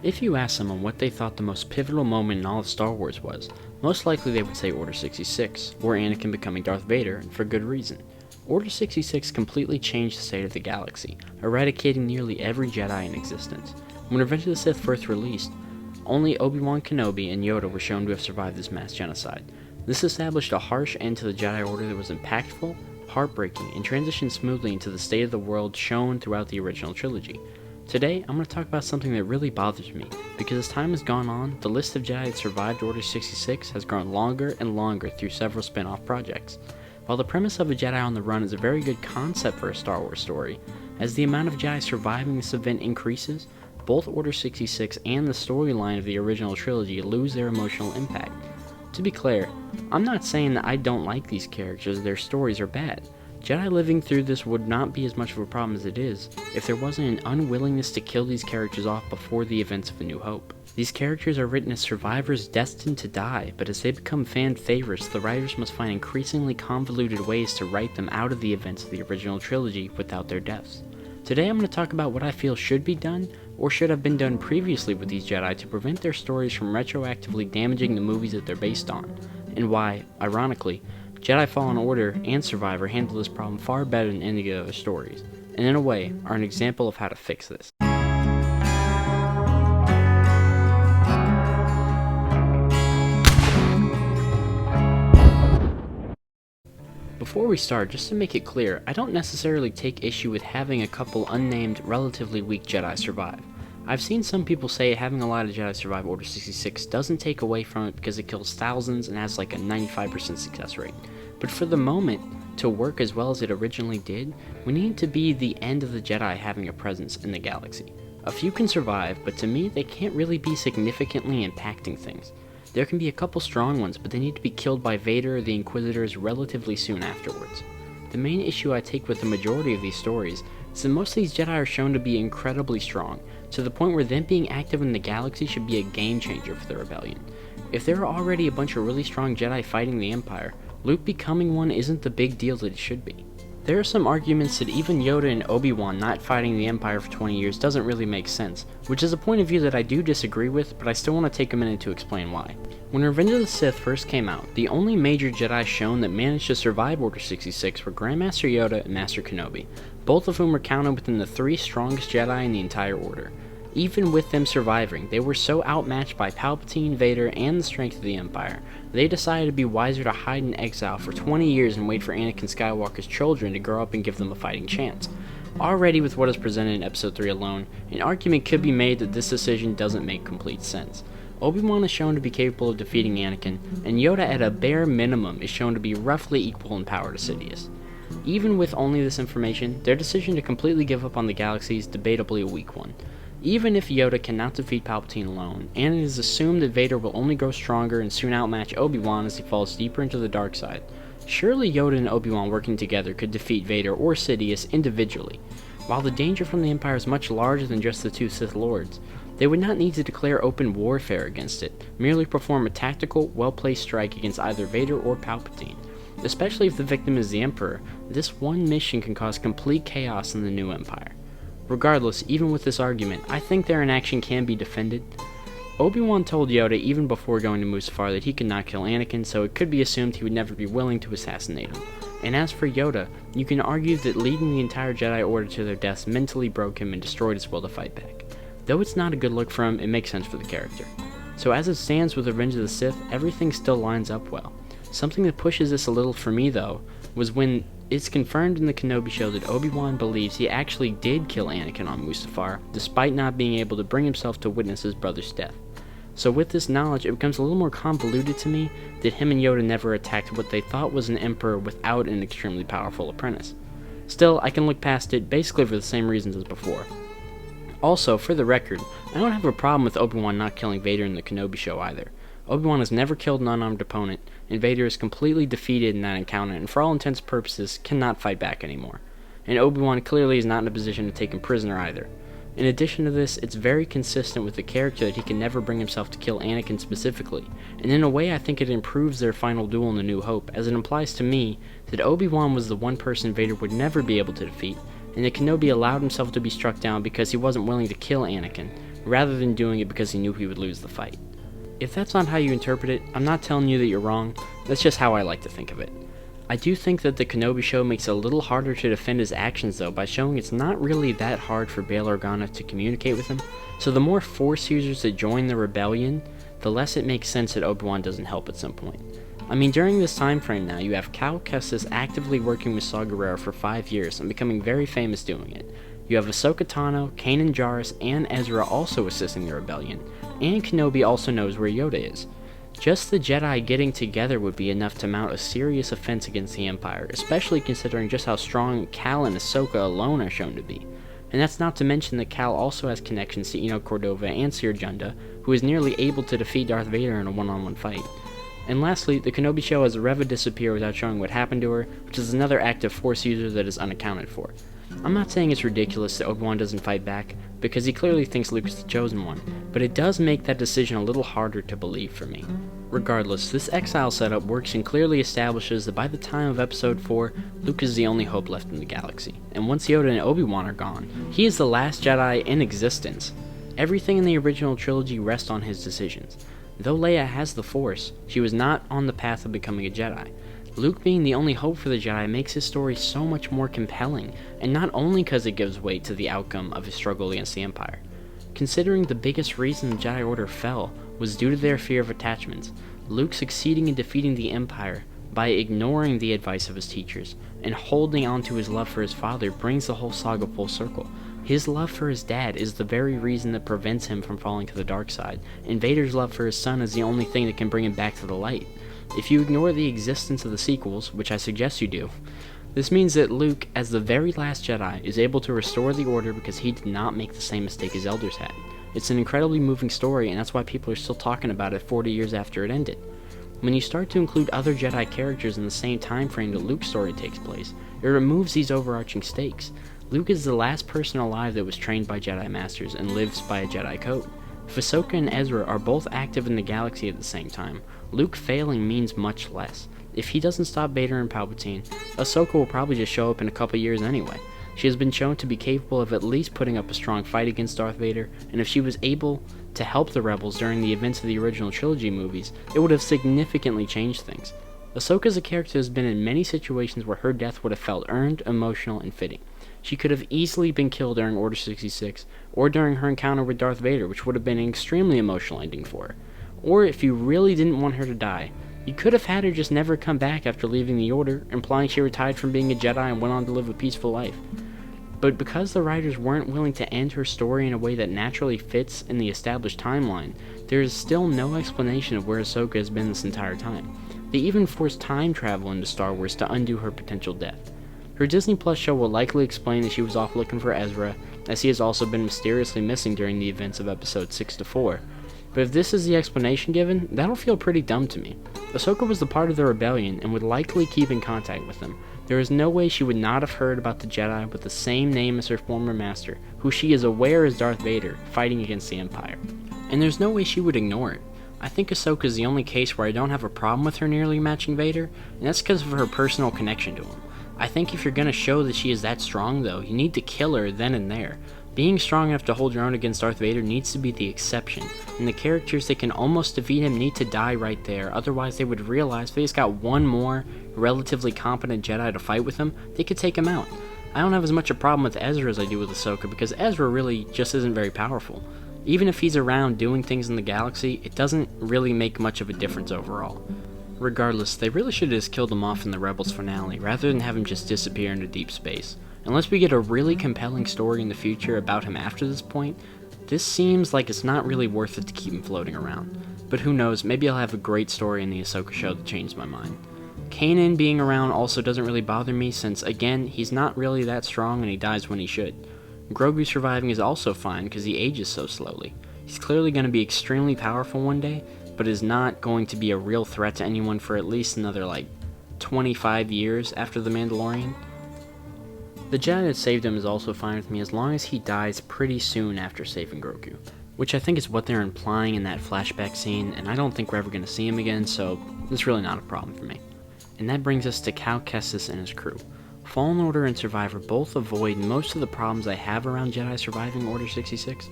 If you ask someone what they thought the most pivotal moment in all of Star Wars was, most likely they would say Order 66, or Anakin becoming Darth Vader, and for good reason. Order 66 completely changed the state of the galaxy, eradicating nearly every Jedi in existence. When Revenge of the Sith first released, only Obi-Wan Kenobi and Yoda were shown to have survived this mass genocide. This established a harsh end to the Jedi Order that was impactful, heartbreaking, and transitioned smoothly into the state of the world shown throughout the original trilogy. Today, I'm going to talk about something that really bothers me, because as time has gone on, the list of Jedi that survived Order 66 has grown longer and longer through several spin-off projects. While the premise of a Jedi on the run is a very good concept for a Star Wars story, as the amount of Jedi surviving this event increases, both Order 66 and the storyline of the original trilogy lose their emotional impact. To be clear, I'm not saying that I don't like these characters or their stories are bad. Jedi living through this would not be as much of a problem as it is if there wasn't an unwillingness to kill these characters off before the events of A New Hope. These characters are written as survivors destined to die, but as they become fan favorites, the writers must find increasingly convoluted ways to write them out of the events of the original trilogy without their deaths. Today I'm going to talk about what I feel should be done, or should have been done previously with these Jedi to prevent their stories from retroactively damaging the movies that they're based on, and why, ironically, Jedi Fallen Order and Survivor handle this problem far better than any of the other stories, and in a way, are an example of how to fix this. Before we start, just to make it clear, I don't necessarily take issue with having a couple unnamed, relatively weak Jedi survive. I've seen some people say having a lot of Jedi survive Order 66 doesn't take away from it because it kills thousands and has like a 95% success rate. But for the moment, to work as well as it originally did, we need it to be the end of the Jedi having a presence in the galaxy. A few can survive, but to me they can't really be significantly impacting things. There can be a couple strong ones, but they need to be killed by Vader or the Inquisitors relatively soon afterwards. The main issue I take with the majority of these stories is that most of these Jedi are shown to be incredibly strong, to the point where them being active in the galaxy should be a game changer for the rebellion. If there are already a bunch of really strong Jedi fighting the Empire, Luke becoming one isn't the big deal that it should be. There are some arguments that even Yoda and Obi-Wan not fighting the Empire for 20 years doesn't really make sense, which is a point of view that I do disagree with, but I still want to take a minute to explain why. When Revenge of the Sith first came out, the only major Jedi shown that managed to survive Order 66 were Grandmaster Yoda and Master Kenobi, both of whom were counted within the 3 strongest Jedi in the entire order. Even with them surviving, they were so outmatched by Palpatine, Vader, and the strength of the Empire, they decided to be wiser to hide in exile for 20 years and wait for Anakin Skywalker's children to grow up and give them a fighting chance. Already with what is presented in Episode 3 alone, an argument could be made that this decision doesn't make complete sense. Obi-Wan is shown to be capable of defeating Anakin, and Yoda at a bare minimum is shown to be roughly equal in power to Sidious. Even with only this information, their decision to completely give up on the galaxy is debatably a weak one. Even if Yoda cannot defeat Palpatine alone, and it is assumed that Vader will only grow stronger and soon outmatch Obi-Wan as he falls deeper into the dark side, surely Yoda and Obi-Wan working together could defeat Vader or Sidious individually. While the danger from the Empire is much larger than just the 2 Sith Lords, they would not need to declare open warfare against it, merely perform a tactical, well-placed strike against either Vader or Palpatine. Especially if the victim is the Emperor, this one mission can cause complete chaos in the new Empire. Regardless, even with this argument, I think their inaction can be defended. Obi-Wan told Yoda even before going to Mustafar that he could not kill Anakin, so it could be assumed he would never be willing to assassinate him. And as for Yoda, you can argue that leading the entire Jedi Order to their deaths mentally broke him and destroyed his will to fight back. Though it's not a good look for him, it makes sense for the character. So as it stands with Revenge of the Sith, everything still lines up well. Something that pushes this a little for me though, was when it's confirmed in the Kenobi show that Obi-Wan believes he actually did kill Anakin on Mustafar, despite not being able to bring himself to witness his brother's death. So with this knowledge, it becomes a little more convoluted to me that him and Yoda never attacked what they thought was an Emperor without an extremely powerful apprentice. Still, I can look past it basically for the same reasons as before. Also, for the record, I don't have a problem with Obi-Wan not killing Vader in the Kenobi show either. Obi-Wan has never killed an unarmed opponent, and Vader is completely defeated in that encounter and for all intents and purposes cannot fight back anymore. And Obi-Wan clearly is not in a position to take him prisoner either. In addition to this, it's very consistent with the character that he can never bring himself to kill Anakin specifically, and in a way I think it improves their final duel in A New Hope, as it implies to me that Obi-Wan was the one person Vader would never be able to defeat, and that Kenobi allowed himself to be struck down because he wasn't willing to kill Anakin, rather than doing it because he knew he would lose the fight. If that's not how you interpret it, I'm not telling you that you're wrong, that's just how I like to think of it. I do think that the Kenobi show makes it a little harder to defend his actions though by showing it's not really that hard for Bail Organa to communicate with him, so the more Force users that join the rebellion, the less it makes sense that Obi-Wan doesn't help at some point. I mean, during this time frame now, you have Cal Kestis actively working with Saw Gerrera for 5 years and becoming very famous doing it. You have Ahsoka Tano, Kanan Jarrus, and Ezra also assisting the rebellion, and Kenobi also knows where Yoda is. Just the Jedi getting together would be enough to mount a serious offense against the Empire, especially considering just how strong Cal and Ahsoka alone are shown to be. And that's not to mention that Cal also has connections to Eno Cordova and Seer Junda, who is nearly able to defeat Darth Vader in a one-on-one fight. And lastly, the Kenobi show has Reva disappear without showing what happened to her, which is another active Force user that is unaccounted for. I'm not saying it's ridiculous that Obi-Wan doesn't fight back, because he clearly thinks Luke is the chosen one, but it does make that decision a little harder to believe for me. Regardless, this exile setup works and clearly establishes that by the time of episode 4, Luke is the only hope left in the galaxy, and once Yoda and Obi-Wan are gone, he is the last Jedi in existence. Everything in the original trilogy rests on his decisions. Though Leia has the Force, she was not on the path of becoming a Jedi. Luke being the only hope for the Jedi makes his story so much more compelling, and not only because it gives weight to the outcome of his struggle against the Empire. Considering the biggest reason the Jedi Order fell was due to their fear of attachments, Luke succeeding in defeating the Empire by ignoring the advice of his teachers and holding on to his love for his father brings the whole saga full circle. His love for his dad is the very reason that prevents him from falling to the dark side, and Vader's love for his son is the only thing that can bring him back to the light. If you ignore the existence of the sequels, which I suggest you do, this means that Luke, as the very last Jedi, is able to restore the Order because he did not make the same mistake his elders had. It's an incredibly moving story, and that's why people are still talking about it 40 years after it ended. When you start to include other Jedi characters in the same time frame that Luke's story takes place, it removes these overarching stakes. Luke is the last person alive that was trained by Jedi Masters and lives by a Jedi code. If Ahsoka and Ezra are both active in the galaxy at the same time, Luke failing means much less. If he doesn't stop Vader and Palpatine, Ahsoka will probably just show up in a couple years anyway. She has been shown to be capable of at least putting up a strong fight against Darth Vader, and if she was able to help the rebels during the events of the original trilogy movies, it would have significantly changed things. Ahsoka is a character that has been in many situations where her death would have felt earned, emotional, and fitting. She could have easily been killed during Order 66, or during her encounter with Darth Vader, which would have been an extremely emotional ending for her. Or if you really didn't want her to die, you could have had her just never come back after leaving the Order, implying she retired from being a Jedi and went on to live a peaceful life. But because the writers weren't willing to end her story in a way that naturally fits in the established timeline, there is still no explanation of where Ahsoka has been this entire time. They even forced time travel into Star Wars to undo her potential death. Her Disney Plus show will likely explain that she was off looking for Ezra, as he has also been mysteriously missing during the events of episodes 6 to 4. But if this is the explanation given, that'll feel pretty dumb to me. Ahsoka was the part of the rebellion and would likely keep in contact with them. There is no way she would not have heard about the Jedi with the same name as her former master, who she is aware is Darth Vader, fighting against the Empire. And there's no way she would ignore it. I think Ahsoka is the only case where I don't have a problem with her nearly matching Vader, and that's because of her personal connection to him. I think if you're going to show that she is that strong though, you need to kill her then and there. Being strong enough to hold your own against Darth Vader needs to be the exception, and the characters that can almost defeat him need to die right there, otherwise they would realize if they just got one more relatively competent Jedi to fight with him, they could take him out. I don't have as much a problem with Ezra as I do with Ahsoka, because Ezra really just isn't very powerful. Even if he's around doing things in the galaxy, it doesn't really make much of a difference overall. Regardless, they really should have just killed him off in the Rebels finale, rather than have him just disappear into deep space. Unless we get a really compelling story in the future about him after this point, this seems like it's not really worth it to keep him floating around. But who knows, maybe I'll have a great story in the Ahsoka show that changed my mind. Kanan being around also doesn't really bother me since, again, he's not really that strong and he dies when he should. Grogu surviving is also fine because he ages so slowly. He's clearly going to be extremely powerful one day, but is not going to be a real threat to anyone for at least another 25 years after The Mandalorian. The Jedi that saved him is also fine with me as long as he dies pretty soon after saving Grogu, which I think is what they're implying in that flashback scene, and I don't think we're ever going to see him again, so it's really not a problem for me. And that brings us to Cal Kestis and his crew. Fallen Order and Survivor both avoid most of the problems I have around Jedi surviving Order 66.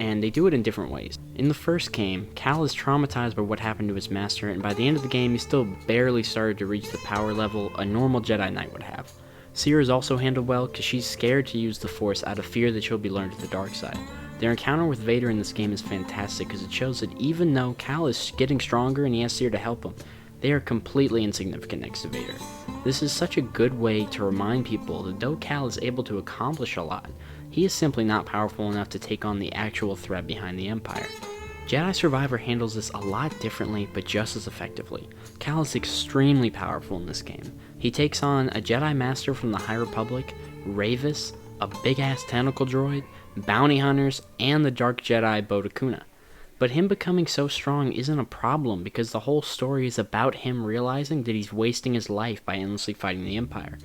and they do it in different ways. In the first game, Cal is traumatized by what happened to his master, and by the end of the game, he's still barely started to reach the power level a normal Jedi Knight would have. Cere is also handled well because she's scared to use the Force out of fear that she'll be lured to the dark side. Their encounter with Vader in this game is fantastic because it shows that even though Cal is getting stronger and he has Cere to help him, they are completely insignificant next to Vader. This is such a good way to remind people that though Cal is able to accomplish a lot, he is simply not powerful enough to take on the actual threat behind the Empire. Jedi Survivor handles this a lot differently, but just as effectively. Cal is extremely powerful in this game. He takes on a Jedi Master from the High Republic, Ravis, a big-ass tentacle droid, bounty hunters, and the Dark Jedi Bota Kuna. But him becoming so strong isn't a problem because the whole story is about him realizing that he's wasting his life by endlessly fighting the Empire.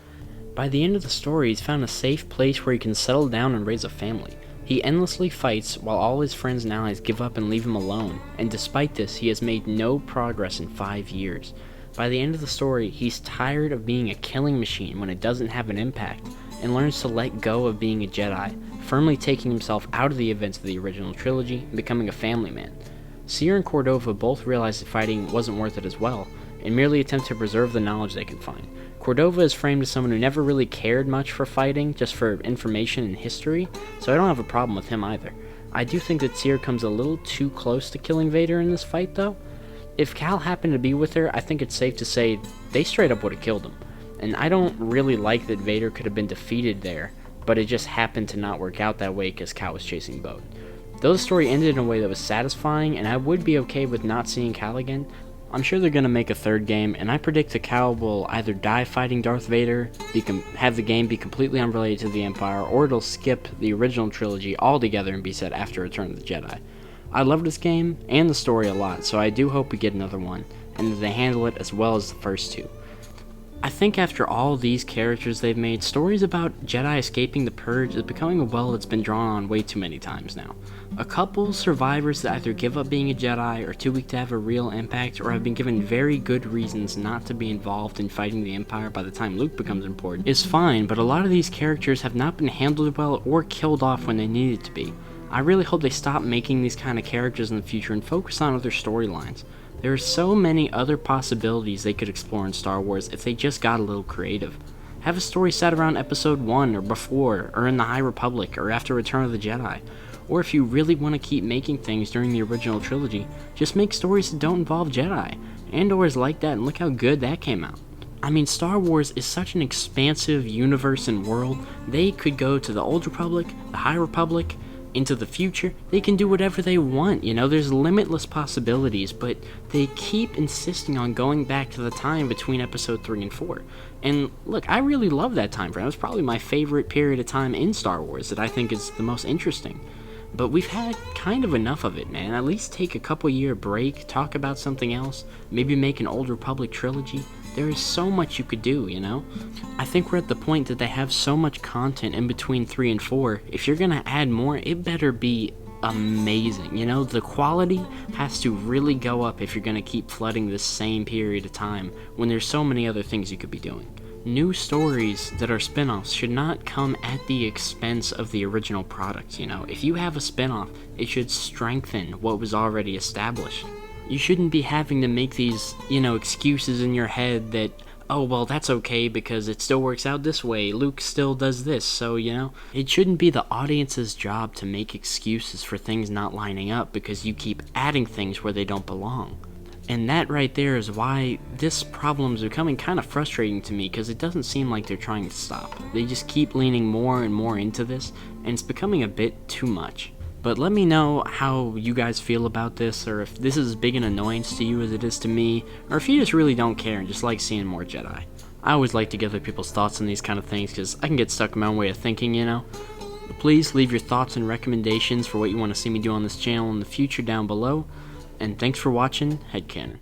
By the end of the story, he's found a safe place where he can settle down and raise a family. He endlessly fights while all his friends and allies give up and leave him alone, and despite this, he has made no progress in 5 years. By the end of the story, he's tired of being a killing machine when it doesn't have an impact, and learns to let go of being a Jedi, firmly taking himself out of the events of the original trilogy and becoming a family man. Cere and Cordova both realize that fighting wasn't worth it as well, and merely attempt to preserve the knowledge they can find. Cordova is framed as someone who never really cared much for fighting, just for information and history, so I don't have a problem with him either. I do think that Cere comes a little too close to killing Vader in this fight though. If Cal happened to be with her, I think it's safe to say they straight up would have killed him. And I don't really like that Vader could have been defeated there, but it just happened to not work out that way because Cal was chasing Bode. Though the story ended in a way that was satisfying, and I would be okay with not seeing Cal again, I'm sure they're going to make a third game, and I predict that Cal will either die fighting Darth Vader, have the game be completely unrelated to the Empire, or it'll skip the original trilogy altogether and be set after Return of the Jedi. I love this game and the story a lot, so I do hope we get another one, and that they handle it as well as the first two. I think after all these characters they've made, stories about Jedi escaping the Purge is becoming a well that's been drawn on way too many times now. A couple survivors that either give up being a Jedi, are too weak to have a real impact, or have been given very good reasons not to be involved in fighting the Empire by the time Luke becomes important, is fine, but a lot of these characters have not been handled well or killed off when they needed to be. I really hope they stop making these kind of characters in the future and focus on other storylines. There are so many other possibilities they could explore in Star Wars if they just got a little creative. Have a story set around Episode 1 or before, or in the High Republic, or after Return of the Jedi. Or if you really want to keep making things during the original trilogy, just make stories that don't involve Jedi. Andor is like that, and look how good that came out. I mean, Star Wars is such an expansive universe and world. They could go to the Old Republic, the High Republic, into the future. They can do whatever they want, you know, there's limitless possibilities, but they keep insisting on going back to the time between Episode 3 and 4. And look, I really love that time frame. It's probably my favorite period of time in Star Wars that I think is the most interesting. But we've had kind of enough of it, man. At least take a couple year break, talk about something else, maybe make an Old Republic trilogy. There is so much you could do, you know? I think we're at the point that they have so much content in between 3 and 4. If you're gonna add more, it better be amazing, you know? The quality has to really go up if you're gonna keep flooding this same period of time when there's so many other things you could be doing. New stories that are spin-offs should not come at the expense of the original product, you know? If you have a spin-off, it should strengthen what was already established. You shouldn't be having to make these, you know, excuses in your head that, oh, well, that's okay because it still works out this way, Luke still does this, so, you know. It shouldn't be the audience's job to make excuses for things not lining up because you keep adding things where they don't belong. And that right there is why this problem is becoming kind of frustrating to me, because it doesn't seem like they're trying to stop. They just keep leaning more and more into this, and it's becoming a bit too much. But let me know how you guys feel about this, or if this is as big an annoyance to you as it is to me, or if you just really don't care and just like seeing more Jedi. I always like to get other people's thoughts on these kind of things, because I can get stuck in my own way of thinking, you know? But please leave your thoughts and recommendations for what you want to see me do on this channel in the future down below, and thanks for watching HeadCannon.